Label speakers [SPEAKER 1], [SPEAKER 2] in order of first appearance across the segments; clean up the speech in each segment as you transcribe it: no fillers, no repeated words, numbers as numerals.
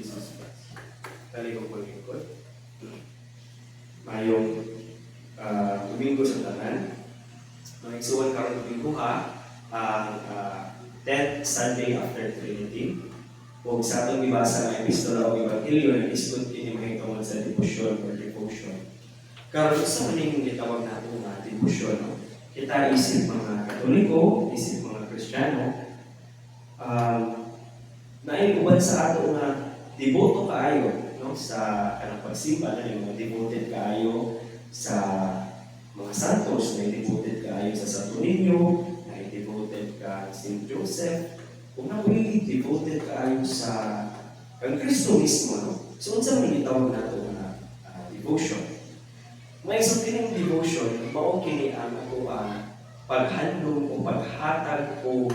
[SPEAKER 1] Jesus Christ. Talikod po lingkod. Mayong Domingo sa tanan. Mga igsuon karon Domingo ha, ang 10th Sunday after Trinity. O sa atong ibasa ng epistola o Ebanghelyo na isod kini mahitungod sa devotion or devotion. Karon sa maning gitawag nato nga devotion, no? Kita isip mga Katoliko, isip mga Kristiyano, naiuban sa ato nga devoto kaayo, no, sa kanang pagsimba na yung mga devoted kaayo sa mga santos, na devoted kaayo sa Santo Niño, na devoted ka Saint Joseph, kung na really devoted kaayo sa ang Kristo mismo, no? So unsa man gitawag nato nga devotion? May isang kining devotion, mao kini ang ato paghandom o paghatag o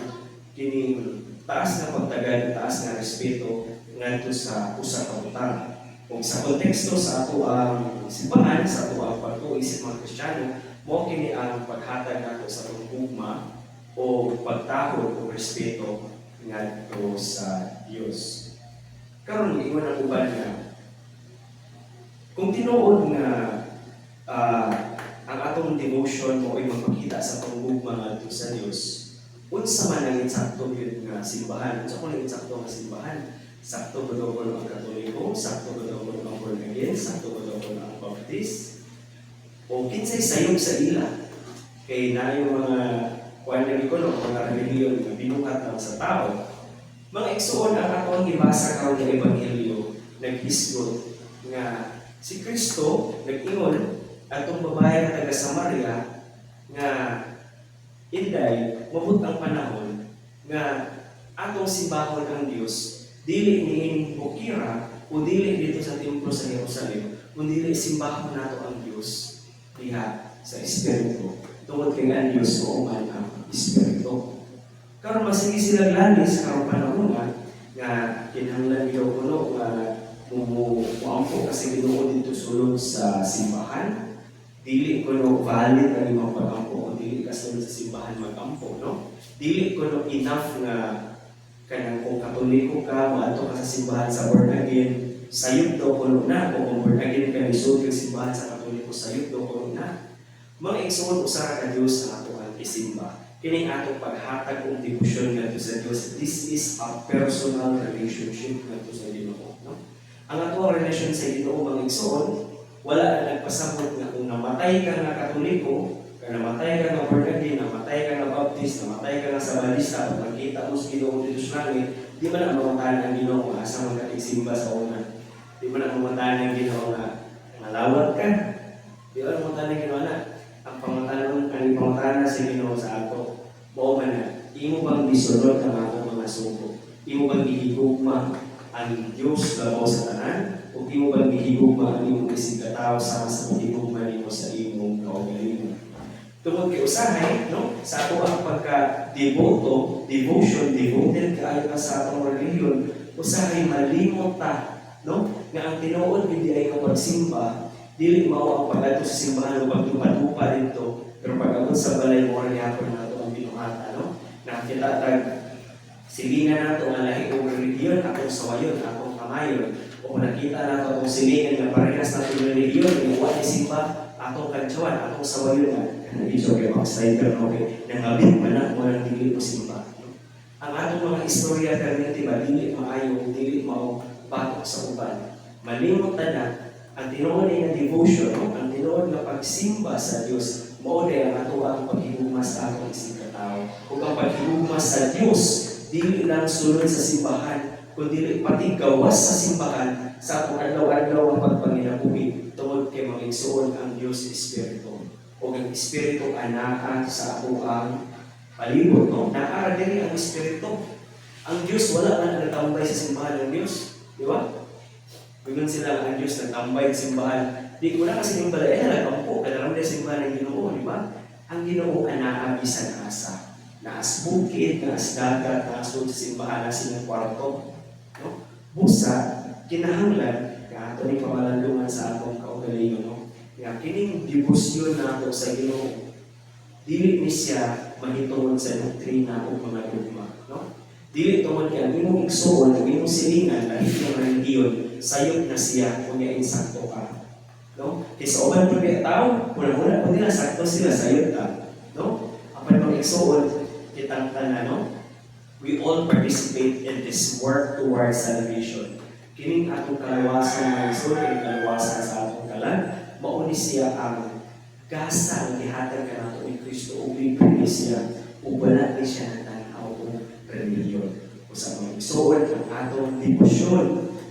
[SPEAKER 1] kining taas na pagtagad, taas na respeto ngadto sa usa ka butang. Kung sa konteksto sa ato ang simbahan, sa ato ang pagtuo sa mga Kristiyano, mao kini ang paghatag nato sa tugma o pagtahod o respeto ngadto sa Dios. Karon ingon ang uban nga kung tinuod nga ang atong devotion mo ay magpakita sa panggugma ngadto sa Dios, unsa man ang insakto gyud nga simbahan, unsa man ang insakto nga simbahan? Sakto ba daw ang Katoliko? Sakto ba daw ang born again? Sakto ba daw ang Baptist? O kinsay sayop sa ila? Kay na yung mga kuwan na ikono, mga relihiyon na binuhat lang sa tao. Mga igsuon ang atong gibasa karon nga Ebanghelyo, naghisgot nga si Kristo nag-ingon atong babae nga taga Samaria nga inday mabut ang panahon nga atong simbahon ang Dios dili niini bukira o dili dito sa templo sa Jerusalem kundi simbahon nato ang Dios diha sa Espiritu tungod kay ang Dios o man ang Espiritu. Karon masigi sila lanis karon panahon nga kinahanglan daw kuno nga muampo kasi Ginoo dito sulod sa simbahan. Dili ko no valid ang imong pag-ampo o dili ka sulod sa simbahan mag-ampo, no? Dili ko no enough nga kanang kung Katoliko ka, maato ka sa simbahan sa born again, sayop daw kuno na. Kung born again ka, nisod ka simbahan sa Katoliko, sayop daw kuno na. Mga igsoon usara ka Dios ang ato ang isimba. Kining atong paghatag og debosyon ngadto sa Dios. This is a personal relationship ngadto sa Ginoo, no? Ang ato relasyon sa Ginoo mga igsoon, wala na nagpasabot nga kung namatay ka nga Katoliko, namatay ka nga born again, namatay ka nga Baptist, namatay ka nga Sabalista, at magkita mo sa Ginoo dito sa langit, di man na mamatayan ang Ginoo nga asa man katigsimba sa una. Di man na mamatayan ang Ginoo nga nalawat ka. Di man mamatayan ang Ginoo na. Ang pamatayan na sa Ginoo sa ato, mao man na, imo bang bisunod ang atong mga sugo? Imo bang gihigugma ang Dios labaw sa tanan? O imo bang gihigugma ang imong isigataw sama sa paghigugma nimo sa imong kaugalingon? Tungod kay usahay, no? Sa ato ang pagka-devoto, devoted kaayo ka sa atong relihiyon, usahay malimot ta, no? Nga ang tinuod hindi ay ang pagsimba, dili mao ang pag-adto sa simbahan o pagtupa-tupa dito, pero pag-abot sa balay mo rin hapon nato ang binuhata, no? Nakita tag silingan nato ang lahi o relihiyon, atong sawayon, atong kamayon, o nakita nato ang silingan nga parehas nato relihiyon, yung wala simba, atong kantsawan, atong sawayon nga. Nag-isyo kayo mag-cyber no kay nangabit man na walang dili mo simba. Ang atong mga istorya kanina ba dili maayo, dili mao batok sa uban. Malimot na ang tinuod nga devotion, no? Ang tinuod nga pagsimba sa Dios, mao day ang ato ang paghigugma sa atong isig katao. Ug ang paghigugma sa Dios dili lang sulod sa simbahan, kundi pati gawas sa simbahan sa atong adlaw-adlaw ang pagpanginabuhi tungod kay magigsuon ang Dios Espiritu. O ang Espiritu anaa sa ato ang palibot, no? Naara diri ang Espiritu. Ang Diyos wala man nagtambay sa simbahan ng Diyos, di ba? Bigon sila ang Diyos nagtambay sa simbahan. Di ko na kasi yung balay nagkampo kadaram sa simbahan ng Ginoo, di ba? Ang Ginoo anaa bisan asa. Naas bukid, naas dagat, naas sa simbahan na silang kwarto, no? Busa kinahanglan nga ato ni pamalandungan sa atong kaugalingon, no? Nga kining debosyon nato sa Ginoo dili ni siya mahitungod sa doktrina o mga dogma, no? Dili tungod kay ang imong igsuon, ang imong silingan, dahil yung religiyon, sayop na siya kung insakto ka. No? Kaya sa uban po kaya tao, mula-mula po nila, sakto sila, sayop ka. No? Apan mga igsuon, kitang tanan, no? We all participate in this work towards salvation. Kining atong kalawasan ng igsuon, kining kalawasan sa atong kalan, mauni siya ang gasa ang gihatag ka nato ni Kristo o libre siya o wala ni siya ng tanaw o religiyon. O sa mga igsuon, ang atong debosyon,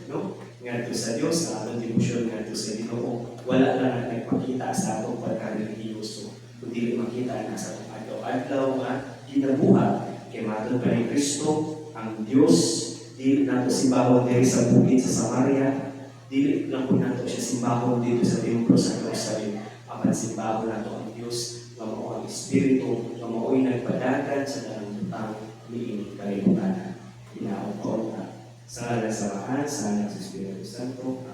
[SPEAKER 1] no? Ngadto sa Dios, ang atong debosyon ngadto sa Ginoo, wala lang ang nagpakita sa atong pagka-religyoso. Kundi makita na sa atong adlaw-adlaw nga ginabuhat kay matod pa ni Kristo, ang Dios, di nato simbahon diri sa bukid sa Samaria, dili lang po nato siya simbahon dito sa templo sa Jerusalem, apan simbahon nato ang Dios nga mao ang Espiritu nga mao'y nagpadagan sa dalang butang niini kalibutan. Hinaon ko sa ngalan sa Ama, sa Anak, sa Espiritu Santo.